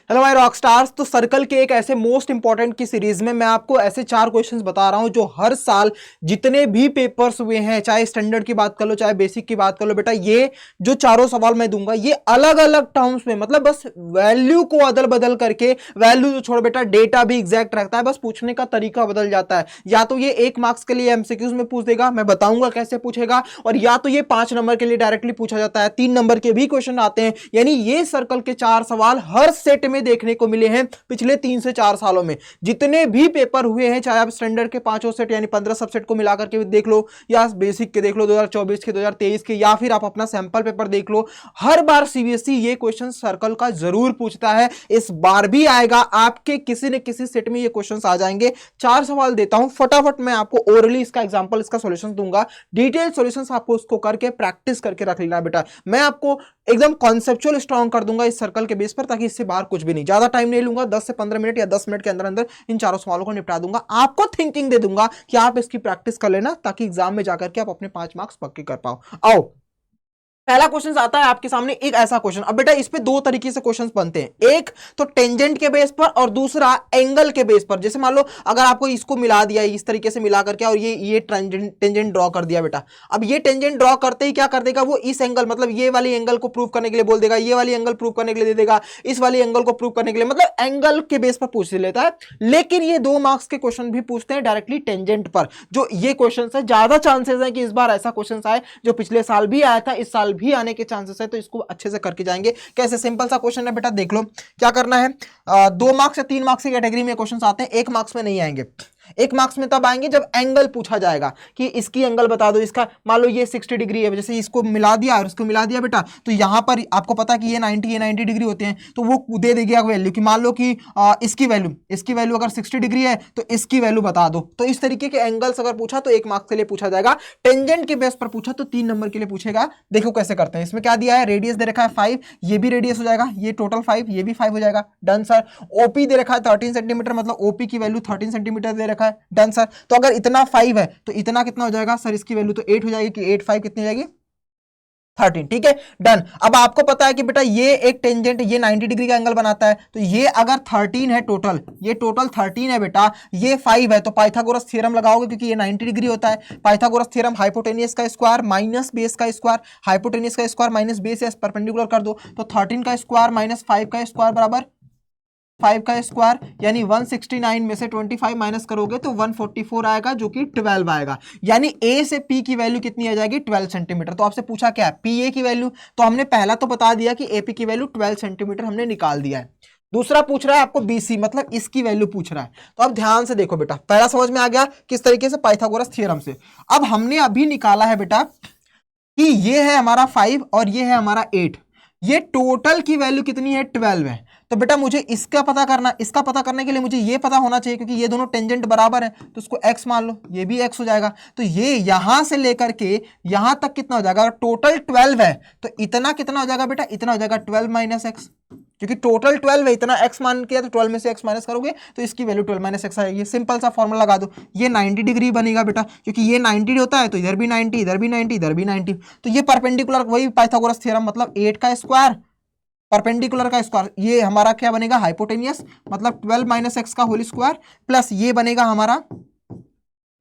Hello my rock stars. तो circle के एक ऐसे मोस्ट इंपॉर्टेंट की सीरीज में मैं आपको ऐसे 4 क्वेश्चंस बता रहा हूं जो हर साल जितने भी पेपर्स हुए हैं, चाहे स्टैंडर्ड की बात कर लो चाहे बेसिक की बात कर लो, बेटा ये जो चारों सवाल मैं दूंगा ये अलग अलग टर्म्स में, मतलब बस वैल्यू को अदल बदल करके, वैल्यू तो छोड़ बेटा डेटा भी एग्जैक्ट रखता है, बस पूछने का तरीका बदल जाता है। या तो ये 1 मार्क्स के लिए एमसीक्यूज में पूछ देगा, मैं बताऊंगा कैसे पूछेगा, और या तो ये 5 नंबर के लिए डायरेक्टली पूछा जाता है, 3 नंबर के भी क्वेश्चन आते हैं। यानी ये सर्कल के 4 सवाल हर सेट में देखने को मिले हैं पिछले 3 से 4 सालों में जितने भी पेपर हुए हैं, चाहे आप स्टैंडर्ड के 5 सेट यानी 15 सबसेट को मिलाकर के देख लो, या बेसिक के देख लो 2024 के, 2023 के, या फिर आप अपना सैंपल पेपर देख लो, हर बार सीबीएसई ये क्वेश्चन सर्कल का जरूर पूछता है। इस बार भी आएगा, आपके किसी न किसी सेट में ये क्वेश्चन आ जाएंगे। 4 सवाल देता हूं, फटाफट मैं आपको ओरली इसका एग्जांपल, इसका सॉल्यूशन दूंगा, डिटेल सॉल्यूशंस आपको उसको करके प्रैक्टिस करके रख लेना बेटा। मैं आपको एकदम कॉन्सेप्चुअल स्ट्रॉन्ग कर दूंगा इस सर्कल के बेस पर, ताकि इससे बाहर कुछ भी नहीं, ज्यादा टाइम नहीं लूंगा, 10 से 15 मिनट या 10 मिनट के अंदर अंदर इन चारों सवालों को निपटा दूंगा। आपको थिंकिंग दे दूंगा कि आप इसकी प्रैक्टिस कर लेना, ताकि एग्जाम में जाकर के आप अपने 5 मार्क्स पक्के कर पाओ। आओ, पहला क्वेश्चन आता है आपके सामने, एक ऐसा क्वेश्चन। अब बेटा इस पे 2 तरीके से क्वेश्चंस बनते हैं, एक तो टेंजेंट के बेस पर और दूसरा एंगल के बेस पर। जैसे मान लो अगर आपको इसको मिला दिया इस तरीके से मिला करके और ये टेंजेंट ड्रॉ कर दिया बेटा, अब ये टेंजेंट ड्रॉ करते ही क्या कर देगा वो, इस एंगल मतलब ये वाली एंगल को प्रूव करने के लिए बोल देगा, ये वाली एंगल प्रूव करने के लिए दे देगा, इस वाली एंगल को प्रूव करने के लिए, मतलब एंगल के बेस पर पूछ लेता है। लेकिन ये 2 मार्क्स के क्वेश्चन भी पूछते हैं डायरेक्टली टेंजेंट पर। जो ये क्वेश्चन है, ज्यादा चांसेस है कि इस बार ऐसा क्वेश्चन आए जो पिछले साल भी आया था, इस साल भी आने के चांसेस है, तो इसको अच्छे से करके जाएंगे। कैसे? सिंपल सा क्वेश्चन है बेटा, देख लो क्या करना है। 2 मार्क्स या 3 मार्क्स की कैटेगरी में क्वेश्चन आते हैं, 1 मार्क्स में नहीं आएंगे। 1 मार्क्स में तब आएंगे जब एंगल पूछा जाएगा कि इसकी एंगल बता दो, इसका मान लो ये 60 डिग्री है, जैसे इसको मिला दिया और इसको मिला दिया बेटा, तो यहां पर आपको पता कि ये 90 डिग्री होते हैं, तो वो दे देगी वैल्यू कि मान लो कि इसकी वैल्यू अगर 60 डिग्री है तो इसकी वैल्यू बता दो। तो इस तरीके के एंगल्स अगर पूछा तो 1 मार्क्स के लिए पूछा जाएगा। टेंजेंट के बेस पर पूछा तो 3 नंबर के लिए पूछेगा। देखो कैसे करते हैं, इसमें क्या दिया है, रेडियस दे रखा है 5, ये भी रेडियस हो जाएगा, ये टोटल 5, ये भी 5 हो जाएगा, डन सर। ओपी दे रखा है 13 सेंटीमीटर, मतलब ओपी की वैल्यू 13 सेंटीमीटर दे रखा है, डन सर। तो अगर इतना 5 है तो इतना कितना हो जाएगा सर, इसकी वैल्यू तो 8 हो जाएगी, कि 8 5 कितनी हो जाएगी 13, ठीक है, डन। अब आपको पता है कि बेटा ये एक टेंजेंट, ये 90 डिग्री का एंगल बनाता है, तो ये अगर 13 है टोटल, ये टोटल 13 है बेटा, ये 5 है, तो पाइथागोरस थ्योरम लगाओगे क्योंकि ये 90 डिग्री होता है। पाइथागोरस थ्योरम, हाइपोटेनियस का स्क्वायर माइनस बेस का स्क्वायर, हाइपोटेनियस का स्क्वायर माइनस बेस या परपेंडिकुलर कर दो, तो 13 का स्क्वायर माइनस 5 का स्क्वायर बराबर 5 का स्क्वायर, यानी 169 में से 25 माइनस करोगे तो 144 आएगा, जो कि 12 आएगा। यानी ए से पी की वैल्यू कितनी आ जाएगी, 12 सेंटीमीटर। तो आपसे पूछा क्या है, पी ए की वैल्यू, तो हमने पहला तो बता दिया कि एपी की वैल्यू 12 सेंटीमीटर हमने निकाल दिया है। दूसरा पूछ रहा है आपको बीसी, मतलब इसकी वैल्यू पूछ रहा है। तो अब ध्यान से देखो बेटा, पहला समझ में आ गया किस तरीके से, पाइथागोरस थ्योरम से। अब हमने अभी निकाला है बेटा कि ये है हमारा 5 और ये है हमारा 8, ये टोटल की वैल्यू कितनी है, 12 है। तो बेटा मुझे इसका पता करना, इसका पता करने के लिए मुझे ये पता होना चाहिए, क्योंकि ये दोनों टेंजेंट बराबर है, तो इसको x मान लो, ये भी x हो जाएगा। तो ये यहां से लेकर के यहां तक कितना हो जाएगा, टोटल 12 है, तो इतना कितना हो जाएगा बेटा, इतना हो जाएगा 12 माइनस एक्स, क्योंकि टोटल 12 है, इतना x मान किया तो 12 में से x माइनस करोगे तो इसकी वैल्यू 12 माइनस एक्स आएगी। सिंपल सा फॉर्मूला लगा दो, ये 90 डिग्री बनेगा बेटा, क्योंकि ये 90 होता है तो इधर भी 90, इधर भी 90, इधर भी 90, तो ये परपेंडिकुलर, वही पाइथागोरस थ्योरम, मतलब 8 का स्क्वायर परपेंडिकुलर का स्क्वायर, ये हमारा क्या बनेगा, हाइपोटेनियस, मतलब 12 माइनस एक्स का होल स्क्वायर, प्लस ये बनेगा हमारा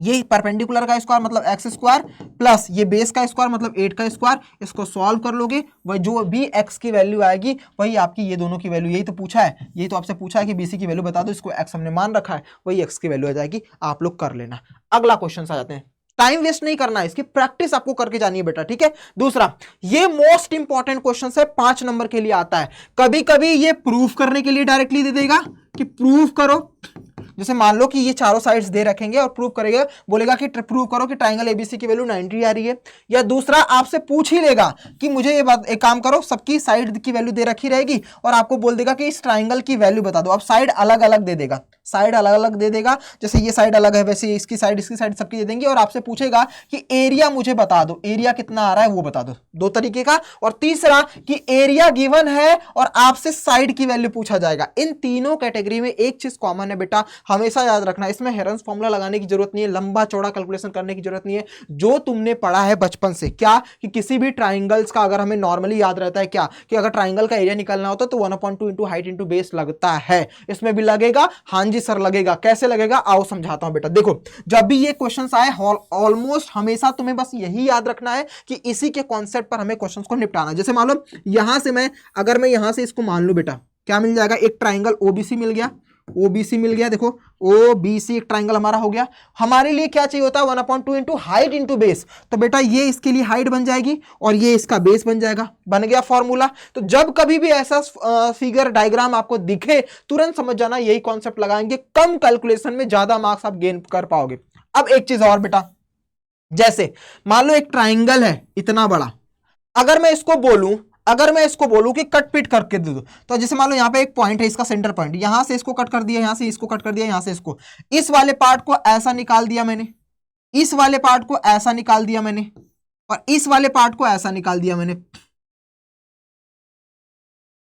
ये परपेंडिकुलर का स्क्वायर मतलब एक्स स्क्वायर, प्लस ये बेस का स्क्वायर मतलब 8 का स्क्वायर। इसको सॉल्व कर लोगे, वही जो भी एक्स की वैल्यू आएगी वही आपकी ये दोनों की वैल्यू, यही तो पूछा है, यही तो आपसे पूछा है कि बीसी की वैल्यू बता दो, इसको एक्स हमने मान रखा है, वही एक्स की वैल्यू आ जाएगी। आप लोग कर लेना। अगला क्वेश्चन आ जाते हैं, टाइम वेस्ट नहीं करना है, इसकी प्रैक्टिस आपको करके जानी है बेटा, ठीक है। दूसरा, ये मोस्ट इंपॉर्टेंट क्वेश्चन है, 5 नंबर के लिए आता है। कभी कभी ये प्रूफ करने के लिए डायरेक्टली दे देगा कि प्रूफ करो, जैसे मान लो कि ये चारों साइड्स दे रखेंगे और प्रूफ करेगा, बोलेगा कि प्रूफ करो कि ट्राइंगल एबीसी की वैल्यू 90 आ रही है। या दूसरा आपसे पूछ ही लेगा कि मुझे ये बात, एक काम करो, सबकी साइड की वैल्यू दे रखी रहेगी और आपको बोल देगा कि इस ट्राइंगल की वैल्यू बता दो। अब साइड अलग अलग दे देगा, साइड अलग अलग दे देगा, जैसे ये साइड अलग है वैसे इसकी साइड सबकी दे देंगे, और आपसे पूछेगा कि एरिया मुझे बता दो, एरिया कितना आ रहा है वो बता दो, दो तरीके का। और तीसरा कि एरिया गिवन है और आपसे साइड की वैल्यू पूछा जाएगा। इन तीनों कैटेगरी में एक चीज कॉमन है बेटा, हमेशा याद रखना, इसमें हेरन्स फॉर्मूला लगाने की जरूरत नहीं है, लंबा चौड़ा कैलकुलेशन करने की जरूरत नहीं है, जो तुमने पढ़ा है बचपन से, क्या कि किसी भी ट्राइंगल्स का अगर हमें नॉर्मली याद रहता है क्या कि अगर ट्राइंगल का एरिया निकालना होता तो 1/2 इंटू हाइट इंटू बेस लगता है। इसमें भी लगेगा, हाँ जी सर लगेगा। कैसे लगेगा आओ समझाता हूं बेटा। देखो जब भी ये क्वेश्चंस आए ऑलमोस्ट हमेशा तुम्हें बस यही याद रखना है कि इसी के कॉन्सेप्ट पर हमें क्वेश्चंस को निपटाना। जैसे मान लो यहां से अगर मैं यहां से इसको मान लूं बेटा, क्या मिल जाएगा, एक ट्राइंगल ओबीसी मिल गया, ओबीसी मिल गया, देखो ओबीसी एक ट्राइंगल हमारा हो गया। हमारे लिए क्या चाहिए होता है 1/2 इंटू हाइट इंटू बेस, तो बेटा ये इसके लिए हाइट बन जाएगी और ये इसका बेस बन जाएगा, बन गया फॉर्मूला। तो जब कभी भी ऐसा फिगर डायग्राम आपको दिखे तुरंत समझ जाना यही कॉन्सेप्ट लगाएंगे, कम कैलकुलेशन में ज्यादा मार्क्स आप गेन कर पाओगे। अब एक चीज और बेटा, जैसे मान लो एक ट्राइंगल है इतना बड़ा, अगर मैं इसको बोलूं कि कट पिट करके दे दो, तो जैसे मान लो यहां पे एक पॉइंट है, इसका सेंटर पॉइंट, यहां से इसको कट कर दिया, यहां से इसको कट कर दिया, यहां से इसको, इस वाले पार्ट को ऐसा निकाल दिया मैंने, इस वाले पार्ट को ऐसा निकाल दिया मैंने, और इस वाले पार्ट को ऐसा निकाल दिया मैंने।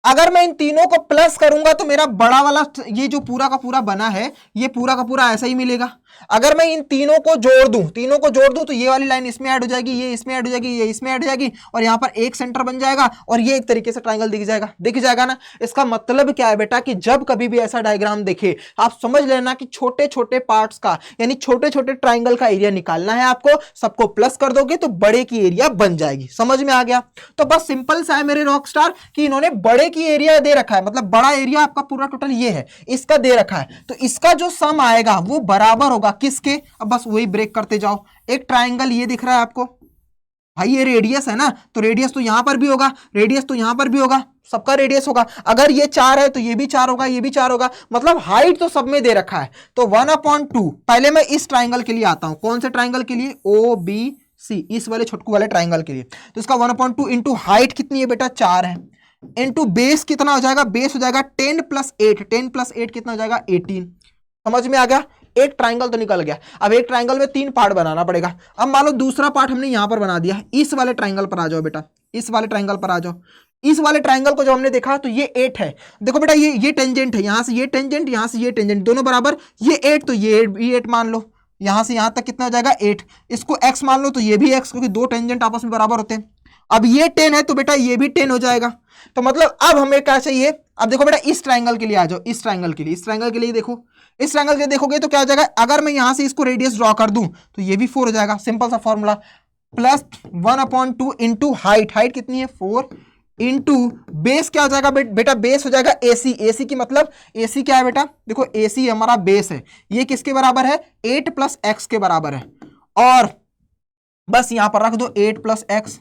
अगर मैं इन तीनों को प्लस करूंगा तो मेरा बड़ा वाला ये जो पूरा का पूरा बना है ये पूरा का पूरा ऐसा ही मिलेगा। अगर मैं इन तीनों को जोड़ दूं तो ये वाली लाइन इसमें ऐड हो जाएगी, ये इसमें ऐड हो जाएगी, ये इसमें ऐड हो जाएगी, और यहां पर एक सेंटर बन जाएगा और ये एक तरीके से ट्राइंगल दिख जाएगा ना। इसका मतलब क्या है बेटा कि जब कभी भी ऐसा डायग्राम देखे आप समझ लेना कि छोटे छोटे पार्ट्स का यानी छोटे छोटे ट्राइंगल का एरिया निकालना है आपको, सबको प्लस कर दोगे तो बड़े की एरिया बन जाएगी। समझ में आ गया? तो बस सिंपल सा है मेरे रॉक स्टार कि इन्होंने बड़े की एरिया दे रखा है, मतलब बड़ा एरिया आपका पूरा टोटल ये है, इसका दे रखा है, तो इसका जो सम आएगा वो बराबर होगा किसके, अब बस वही ब्रेक करते जाओ। एक ट्राइंगल ये दिख रहा है आपको भाई, ये रेडियस है ना, तो रेडियस तो यहां पर भी होगा, रेडियस तो यहां पर भी होगा, सबका रेडियस होगा। अगर ये 4 है तो ये भी 4 होगा, ये भी 4 होगा, मतलब हाइट तो सब में दे रखा है। तो 1/2, पहले मैं इस ट्राइंगल के लिए आता हूं, कौन से ट्राइंगल के लिए, ओ बी सी, इस वाले छोटकू वाले ट्राइंगल के लिए। तो इसका 1/2 इंटू हाइट कितनी है बेटा 4 है, इंटू बेस कितना हो जाएगा, बेस हो जाएगा 10 + 8, 10 + 8 कितना हो जाएगा 18। समझ में आ गया? एक ट्राइंगल तो निकल गया। अब एक ट्राइंगल में 3 पार्ट बनाना पड़ेगा। अब मान लो दूसरा पार्ट हमने यहां पर बना दिया, इस वाले ट्राइंगल पर आ जाओ बेटा, इस वाले ट्राइंगल पर आ जाओ। इस वाले ट्राइंगल को जब हमने देखा तो ये 8 है, देखो बेटा ये टेंजेंट है, यहां से ये टेंजेंट, यहां से ये टेंजेंट, दोनों बराबर, ये 8 तो ये 8 मान लो, यहां से यहां तक कितना हो जाएगा 8, इसको x मान लो तो ये भी x, क्योंकि दो टेंजेंट आपस में बराबर होते हैं। अब ये 10 है तो बेटा ये भी 10 हो जाएगा। तो मतलब अब हमें क्या चाहिए, अब देखो बेटा इस ट्राइंगल के लिए आ जाओ, इस ट्राइंगल के लिए देखो, इस ट्राइंगल के लिए देखोगे तो क्या हो जाएगा, अगर मैं यहां से इसको रेडियस ड्रॉ कर दूं तो ये भी 4 हो जाएगा, सिंपल सा फॉर्मूला, प्लस 1/2 इंटू हाइट कितनी है 4, इंटू बेस क्या हो जाएगा बेटा, बेस हो जाएगा AC, AC की मतलब AC क्या है बेटा, देखो AC हमारा बेस है, ये किसके बराबर है 8 + x के बराबर है, और बस यहां पर रख दो 8 + x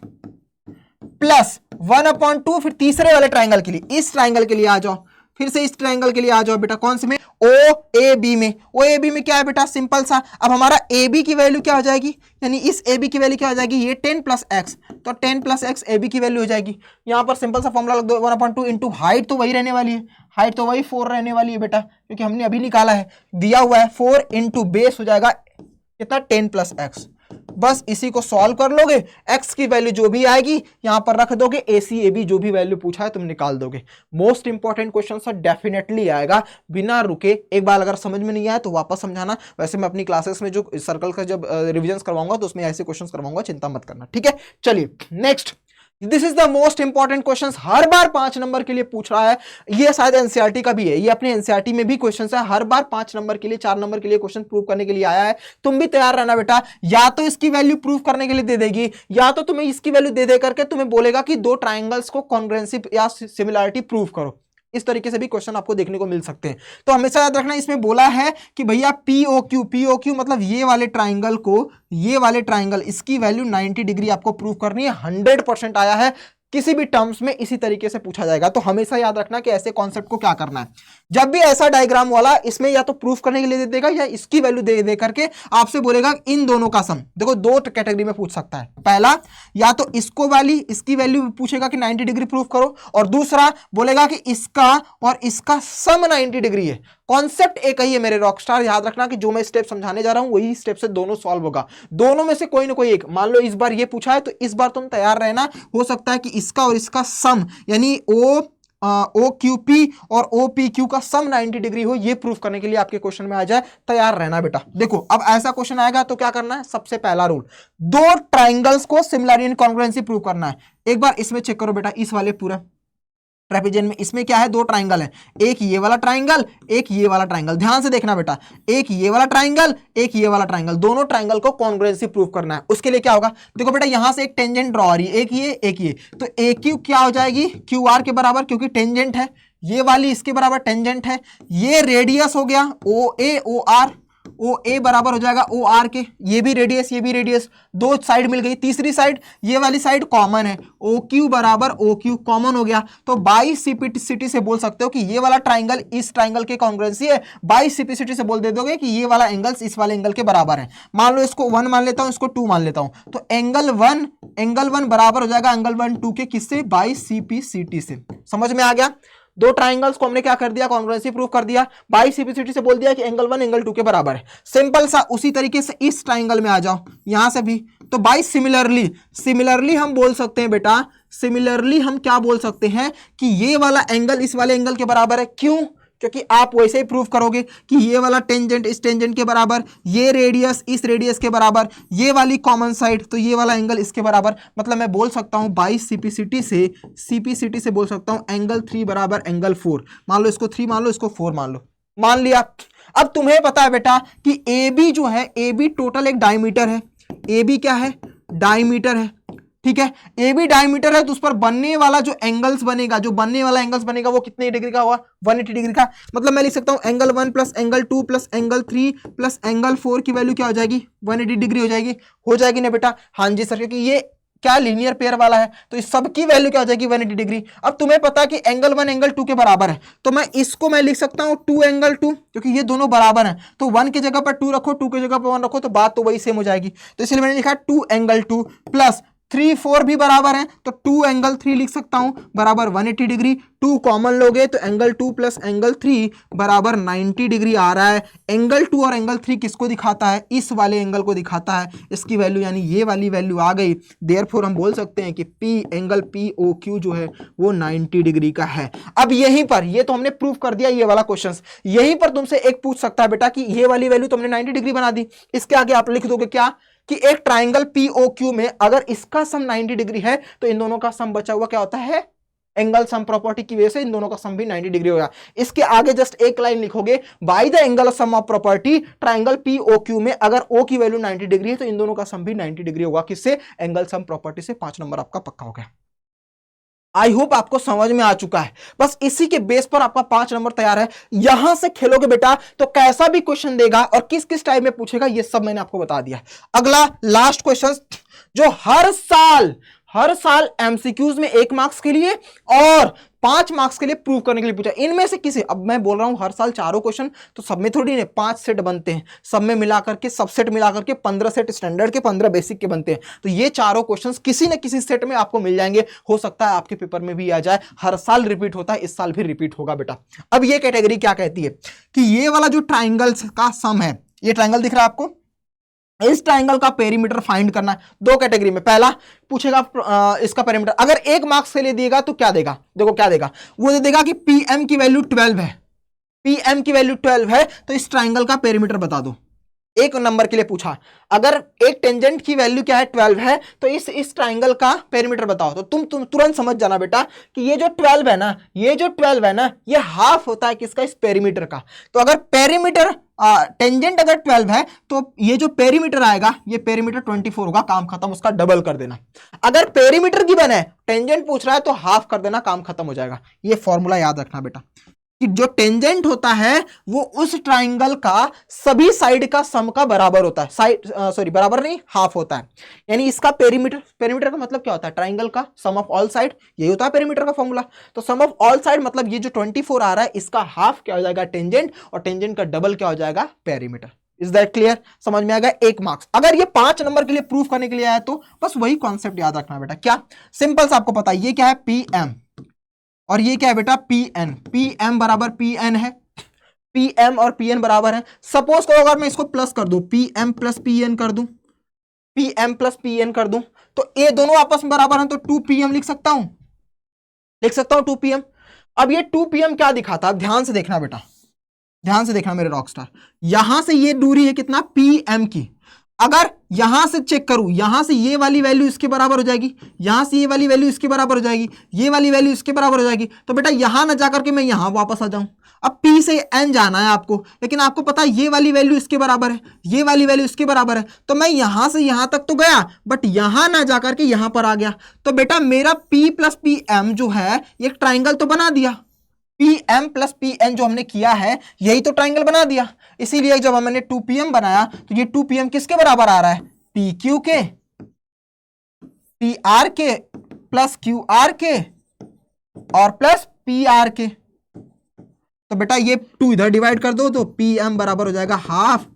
प्लस 1/2, फिर तीसरे वाले ट्राइंगल के लिए, इस ट्राइंगल के लिए आ जाओ, फिर से इस ट्राइंगल के लिए आ जाओ बेटा, कौन से में, OAB में। OAB में क्या है बेटा, सिंपल सा, अब हमारा AB की वैल्यू क्या हो जाएगी, यानी इस AB की वैल्यू क्या हो जाएगी, ये 10 + x, तो 10 + x AB की वैल्यू हो जाएगी। यहां पर सिंपल सा फॉर्मूला लग दो, 1/2 इंटू हाइट तो वही रहने वाली है, हाइट तो वही 4 रहने वाली है बेटा, क्योंकि हमने अभी निकाला है, दिया हुआ है 4 इंटू बेस हो जाएगा कितना 10 + x। बस इसी को सॉल्व कर लोगे, x की वैल्यू जो भी आएगी यहां पर रख दोगे, ACAB जो भी वैल्यू पूछा है तुम निकाल दोगे। Most important question sir definitely आएगा बिना रुके, एक बार अगर समझ में नहीं आया तो वापस समझाना। वैसे मैं अपनी क्लासेस में जो सर्कल का जब रिविजन करवाऊंगा तो उसमें ऐसे क्वेश्चन करवाऊंगा, चिंता मत करना, ठीक है। चलिए next, this is the most important question, her bar 5 number के लिए पूछ रहा है, ये शायद एनसीईआरटी का भी है, ये अपने एनसीईआरटी में भी क्वेश्चन है, हर बार 5 नंबर के लिए 4 नंबर के लिए क्वेश्चन प्रूव करने के लिए आया है। तुम भी तैयार रहना बेटा, या तो इसकी वैल्यू प्रूव करने के लिए दे देगी, या तो तुम्हें इसकी वैल्यू दे करके तुम्हें बोलेगा कि दो ट्राइंगल्स को कॉन्ग्रुएंसी या सिमिलरिटी प्रूव करो। इस तरीके से भी क्वेश्चन आपको देखने को मिल सकते हैं। तो हमेशा याद रखना, इसमें बोला है कि भैया POQ मतलब ये वाले ट्राइंगल को, ये वाले ट्राइंगल, इसकी वैल्यू 90 डिग्री आपको प्रूव करनी है। 100% आया है, किसी भी टर्म्स में इसी तरीके से पूछा जाएगा। तो हमेशा याद रखना कि ऐसे कॉन्सेप्ट को क्या करना है, जब भी ऐसा डायग्राम वाला इसमें या तो प्रूफ करने के लिए दे देगा या इसकी वैल्यू दे करके आपसे बोलेगा इन दोनों का सम। देखो 2 कैटेगरी में पूछ सकता है, पहला या तो इसको वाली इसकी वैल्यू पूछेगा कि 90 डिग्री प्रूफ करो, और दूसरा बोलेगा कि इसका और इसका सम 90 डिग्री है। कॉन्सेप्ट एक ही है मेरे रॉकस्टार, याद रखना कि जो मैं स्टेप समझाने जा रहा हूं वही स्टेप से दोनों सॉल्व होगा, दोनों में से कोई ना कोई एक। मान लो इस बार ये पूछा है तो इस बार तुम तैयार रहना, हो सकता है कि इसका और इसका सम यानी ओ क्यू पी और ओ पी क्यू का सम 90 डिग्री हो, ये प्रूफ करने के लिए आपके क्वेश्चन में आ जाए, तैयार रहना बेटा। देखो अब ऐसा क्वेश्चन आएगा तो क्या करना है, सबसे पहला रूल, दो ट्राइंगल्स को सिमिलरिटी एंड कॉन्ग्रुएंसी प्रूव करना है। एक बार इसमें चेक करो बेटा, इस वाले पूरा ट्रेपेजियन में, इसमें क्या है, दो ट्राइंगल है, एक ये वाला ट्राइंगल, एक ये वाला ट्राइंगल। ध्यान से देखना बेटा, एक ये वाला ट्राइंगल, एक ये वाला ट्राइंगल, दोनों ट्राइंगल को कॉन्ग्रुएंसी प्रूव करना है। उसके लिए क्या होगा, देखो बेटा यहां से एक टेंजेंट ड्रॉ आ रही है, एक ये एक ये, तो ए क्यू क्या हो जाएगी, क्यू आर के बराबर, क्योंकि टेंजेंट है, ये वाली इसके बराबर टेंजेंट है, ये रेडियस हो गया ओ ए ओ आर, ओ ए बराबर हो जाएगा ओ आर के, ये भी रेडियस ये भी रेडियस, दो साइड मिल गई, तीसरी साइड ये वाली साइड कॉमन है, ओ क्यू बराबर ओ क्यू कॉमन हो गया। तो बाई सिटी से बोल सकते हो कि ये वाला ट्राइंगल इस ट्राइंगल के कॉन्ग्रुएंसी है, बाई सिटी से बोल दे दोगे कि ये वाला एंगल्स इस वाले एंगल के बराबर है। मान लो इसको 1 मान लेता हूं, इसको 2 मान लेता हूं, तो एंगल 1 बराबर हो जाएगा एंगल 1 2 के, किससे, बाई सीपीसीटी से। समझ में आ गया, दो ट्राइंगल्स को हमने क्या कर दिया, कॉन्ग्रुएंसी प्रूव कर दिया, बाई सीपीसीटी से बोल दिया कि एंगल 1 एंगल 2 के बराबर है। सिंपल सा, उसी तरीके से इस ट्राइंगल में आ जाओ, यहां से भी, तो बाई सिमिलरली हम बोल सकते हैं बेटा, सिमिलरली हम क्या बोल सकते हैं कि ये वाला एंगल इस वाले एंगल के बराबर है। क्यों, क्योंकि आप वैसे ही प्रूव करोगे कि ये वाला टेंजेंट इस टेंजेंट के बराबर, ये रेडियस इस रेडियस के बराबर, ये वाली कॉमन साइड तो ये वाला एंगल इसके बराबर। मतलब मैं बोल सकता हूं बाई सीपीसीटी से बोल सकता हूं एंगल 3 बराबर एंगल 4। मान लो इसको 3 मान लो, इसको 4 मान लो, मान लिया। अब तुम्हें पता है बेटा कि ए बी जो है, ए बी टोटल एक डायमीटर है, ए बी क्या है, डायमीटर है, ठीक है, ए बी डायमीटर है, तो उस पर बनने वाला जो एंगल्स बनेगा, वो कितने डिग्री का हुआ, 180 डिग्री का। मतलब मैं लिख सकता हूं angle 1 plus angle 2 plus angle 3 plus angle 4 की वैल्यू क्या हो जाएगी, 180 डिग्री हो जाएगी ना बेटा। हाँ जी सर, क्योंकि ये क्या लीनियर पेयर वाला है, तो इस सब की वैल्यू क्या हो जाएगी, 180 डिग्री। अब तुम्हें पता है कि एंगल 1 एंगल 2 के बराबर है, तो मैं इसको मैं लिख सकता हूं 2 एंगल 2, क्योंकि ये दोनों बराबर हैं, तो 1 की जगह पर 2 रखो, 2 की जगह पर 1 रखो, तो बात तो वही सेम हो जाएगी। तो इसलिए मैंने लिखा 2 एंगल 2 प्लस 3 4 भी बराबर है, तो 2 एंगल 3 लिख सकता हूं बराबर 180 डिग्री। 2 कॉमन लोगे तो एंगल 2 प्लस एंगल 3 बराबर 90 डिग्री आ रहा है। एंगल 2 और एंगल 3 किसको दिखाता है, इस वाले एंगल को दिखाता है, इसकी वैल्यू यानी ये वाली वैल्यू आ गई। देयरफॉर हम बोल सकते हैं कि P angle P O Q जो है वो 90 डिग्री का है। अब यहीं पर, ये तो हमने प्रूव कर दिया ये वाला क्वेश्चन, यहीं पर तुमसे एक पूछ सकता है बेटा कि ये वाली वैल्यू तुमने 90 डिग्री बना दी, इसके आगे आप लिख दोगे क्या कि एक ट्राइंगल पीओक्यू में अगर इसका सम 90 डिग्री है तो इन दोनों का सम बचा हुआ क्या होता है, एंगल सम प्रॉपर्टी की वजह से इन दोनों का सम भी 90 डिग्री होगा। इसके आगे जस्ट एक लाइन लिखोगे, by the angle sum of property triangle POQ में अगर ओ की वैल्यू 90 डिग्री है तो इन दोनों का सम भी 90 डिग्री होगा। किससे, एंगल सम प्रॉपर्टी से। 5 नंबर आपका पक्का हो गया। आई होप आपको समझ में आ चुका है। बस इसी के बेस पर आपका 5 नंबर तैयार है। यहां से खेलोगे बेटा तो कैसा भी क्वेश्चन देगा और किस किस टाइप में पूछेगा ये सब मैंने आपको बता दिया। अगला लास्ट क्वेश्चन जो हर साल एमसीक्यूज में 1 मार्क्स के लिए और 5 मार्क्स के लिए प्रूव करने के लिए पूछा, इनमें से किसी, अब मैं बोल रहा हूं हर साल 4 क्वेश्चन, तो सब में थोड़ी नहीं 5 सेट बनते हैं, सब में मिलाकर के सबसेट मिलाकर के 15 सेट स्टैंडर्ड के 15 बेसिक के बनते हैं। तो ये चारों क्वेश्चंस किसी न किसी सेट में आपको मिल जाएंगे, हो सकता है आपके पेपर में भी आ जाए। हर साल रिपीट होता है, इस साल भी रिपीट होगा बेटा। अब ये कैटेगरी क्या कहती है कि ये वाला जो ट्राइंगल्स का सम है, ये ट्राइंगल दिख रहा है आपको, इस ट्राइंगल का पेरीमीटर फाइंड करना है। 2 कैटेगरी में, पहला पूछेगा इसका पेरीमीटर, अगर 1 मार्क्स के लिए दिएगा तो क्या देगा, देखो क्या देगा, वो देगा कि पीएम की वैल्यू 12 है, पीएम की वैल्यू 12 है तो इस ट्राइंगल का पेरीमीटर बता दो। 1 नंबर के लिए पूछा, अगर एक टेंजेंट की वैल्यू क्या है 12 है तो इस ट्राइंगल का पेरीमीटर बताओ। तो तुम तुरंत समझ जाना बेटा कि ये जो 12 है ना, ये हाफ होता है किसका, इस पेरीमीटर का। तो अगर पेरीमीटर टेंजेंट अगर 12 है तो ये जो पेरीमीटर आएगा ये पेरीमीटर 24 होगा, काम खत्म, उसका डबल कर देना। अगर पेरीमीटर गिवन है, टेंजेंट पूछ रहा है तो हाफ कर देना, काम खत्म हो जाएगा। ये फॉर्मूला याद रखना बेटा कि जो टेंजेंट होता है वो उस ट्राइंगल का सभी साइड का सम का बराबर होता है, बराबर नहीं, हाफ होता है। यानी इसका पेरीमीटर का मतलब क्या होता है, ट्राइंगल का सम ऑफ ऑल साइड, यही होता है पेरीमीटर का फॉर्मूला। तो सम ऑफ ऑल साइड मतलब ये जो 24 आ रहा है इसका हाफ क्या हो जाएगा, टेंजेंट, और टेंजेंट का डबल क्या हो जाएगा, पेरीमीटर। इज दैट क्लियर, समझ में आ गया। 1 मार्क्स। अगर ये 5 नंबर के लिए प्रूफ करने के लिए आया तो बस वही कॉन्सेप्ट याद रखना बेटा। क्या, सिंपल सा आपको पता है ये क्या है, पी एम, और ये क्या है बेटा, पी एन। पी एम बराबर पी एन है, पी एम और पी एन बराबर है। सपोज करो अगर मैं इसको प्लस कर दूं, P M plus P N कर दूं, P M plus P N कर दूं, तो ये दोनों आपस में बराबर हैं, तो 2 पी एम लिख सकता हूं, 2 पी एम। अब ये 2 पी एम क्या दिखाता है, ध्यान से देखना बेटा, ध्यान से देखना मेरे रॉकस्टार। यहां से ये दूरी है कितना, पी एम की। अगर यहां से चेक करूं, यहां से ये वाली वैल्यू इसके बराबर हो जाएगी, यहां से ये वाली वैल्यू इसके बराबर हो जाएगी, ये वाली वैल्यू इसके बराबर हो जाएगी, तो बेटा यहां ना जाकर के मैं यहां वापस आ जाऊं। अब P से N जाना है आपको, लेकिन आपको पता है ये वाली वैल्यू इसके बराबर है, ये वाली वैल्यू इसके बराबर है, तो मैं यहां से यहां तक तो गया, बट यहां ना जाकर के यहां पर आ गया। तो बेटा मेरा P प्लस पी एम जो है ये ट्राइंगल तो बना दिया, P M plus P N जो हमने किया है यही तो ट्राइंगल बना दिया। इसीलिए जब हमने 2 पी एम बनाया तो ये 2 पी एम किसके बराबर आ रहा है, पी क्यू के, पी आर के प्लस क्यू आर के और प्लस पी आर के। तो बेटा ये 2 इधर डिवाइड कर दो तो पी एम बराबर हो जाएगा half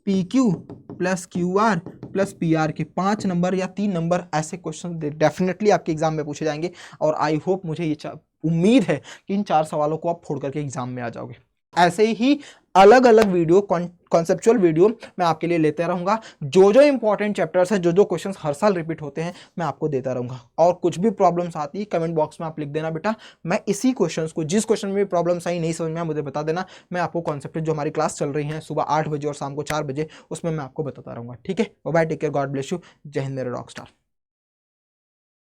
P Q plus Q R plus P R के। 5 नंबर या 3 नंबर ऐसे क्वेश्चन डेफिनेटली आपके एग्जाम में पूछे जाएंगे, और आई होप, मुझे ये उम्मीद है कि इन 4 सवालों को आप फोड़ करके एग्जाम में आ जाओगे। ऐसे ही अलग अलग वीडियो, कॉन्सेप्चुअल वीडियो मैं आपके लिए लेते रहूंगा। जो जो इंपॉर्टेंट चैप्टर्स हैं, जो जो क्वेश्चंस हर साल रिपीट होते हैं, मैं आपको देता रहूंगा। और कुछ भी प्रॉब्लम्स आती है कमेंट बॉक्स में आप लिख देना बेटा, मैं इसी क्वेश्चंस को, जिस क्वेश्चन में भी प्रॉब्लम्स आई नहीं समझ में मुझे बता देना, मैं आपको कॉन्सेप्ट जो हमारी क्लास चल रही है सुबह 8 बजे और शाम को 4 बजे, उसमें मैं आपको बताता रहूंगा। ठीक है, bye, take care, God bless you, जय हिंद मेरे रॉक स्टार।